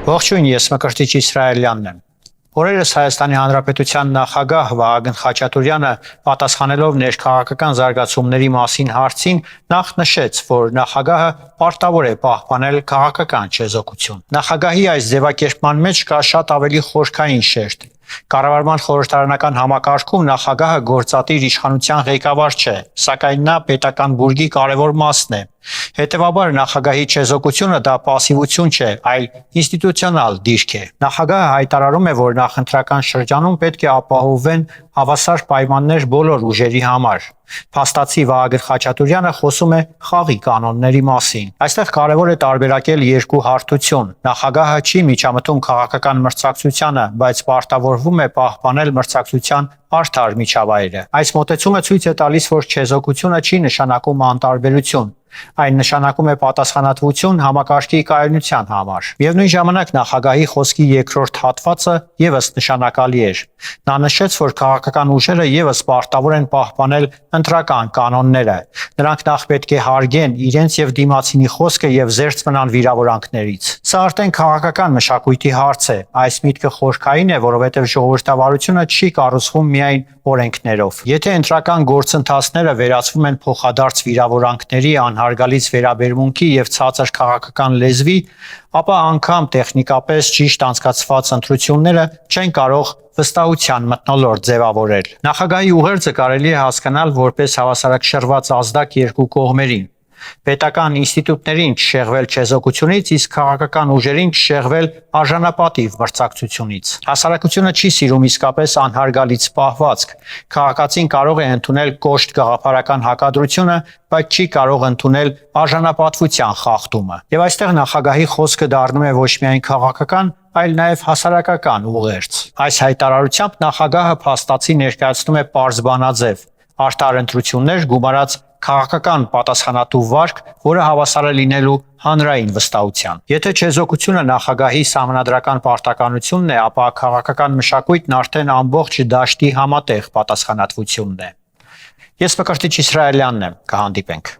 Ողջույն, ես Մկրտիչ Իսրայելյանն եմ։ Օրերս Հայաստանի Հանրապետության նախագահ Վահագն Խաչատուրյանը պատասխանելով ներքաղաքական զարգացումների մասին հարցին նախ նշեց, որ նախագահը պարտավոր է պահպանել քաղաքական չեզոքություն։ Նախագահի այս ձևակերպման մեջ կա շատ ավելի խորքային շերտ։ Կառավարման խորհրդարանական համակարգում նախագահը գործադիր իշխանության ղեկավար չէ, սակայն նա պետական բուրգի կարևոր մասն է։ Հետևաբար նախագահի չեզոքությունը դա պասիվություն չէ, այլ ինստիտուցիոնալ դիրք է։ Նախագահը հայտարարում է, որ նախընտրական շրջանում պետք է ապահովվեն հավասար պայմաններ բոլոր ուժերի համար։ Փաստացի Վահագն Խաչատուրյանը խոսում է խաղի կանոնների մասին։ Այստեղ կարևոր է տարբերակել երկու հարթություն։ Նախագահը չի միջամտում քաղաքական մրցակցությանը, բայց պարտավորվում է պահպանել մրցակցության արդար միջավայրը։ Այս մոտեցումը ցույց է տալիս, որ չեզոքությունը չի նշանակում անտարբերություն։ Այն նշանակում է պատասխանատվություն համակարգի կայունության համար։ Միևնույն ժամանակ նախագահի խոսքի երկրորդ հատվածը եւս նշանակալի էր։ Նա նշեց, որ քաղաքական ուժերը եւս պարտավոր են պահպանել ընտրական կանոնները։ Նրանք նախ պետք է հարգեն իրենց եւ դիմացինի խոսքը եւ զերծ մնան վիրավորանքներից։ Սա արդեն քաղաքական մշակույթի հարց է։ Այս միտքը խորքային է, որովհետեւ ժողովրդավարությունը չի կառուցվում միայն օրենքներով։ Եթե ընտրական գործընթացները վերածվում են փոխադարձ վիրավորանքների, անհարգալից վերաբերմունքի եւ ցածր քաղաքական լեզվի, ապա անգամ տեխնիկապես ճիշտ անցկացված ընտրությունները չեն կարող վստահության մթնոլորտ ձևավորել։ Նախագահի ուղերձը կարելի է հասկանալ որպես հավասարակշռված ազդակ երկու կողմերին։ Պետական ինստիտուտներին չշեղվել չեզոքությունից, իսկ քաղաքական ուժերին չշեղվել արժանապատիվ մրցակցությունից։ Հասարակությունը չի սիրում իսկապես անհարգալից պահվածք։ Քաղաքացին կարող է ընդունել կոշտ գաղափարական հակադրությունը, բայց չի կարող ընդունել արժանապատվության խախտումը։ Եվ այստեղ նախագահի խոսքը դառնում է ոչ միայն քաղաքական, այլ նաև հասարակական ուղերձ։ Այս հայտարարությամբ նախագահը փաստացի ներկայացնում է պարզ բանաձև՝ արդար ընտրություններ գումարած քաղաքական պատասխանատու վարկ, որը հավասար է լինելու հանրային վստահության։ Եթե չեզոքությունը նախագահի սահմանադրական պարտականությունն է, ապա քաղաքական մշակույթն արդեն ամբողջ դաշտի համատեղ պատասխանատվությունն է։ Ես Մկրտիչ Իսրայելյանն եմ, կհանդիպենք։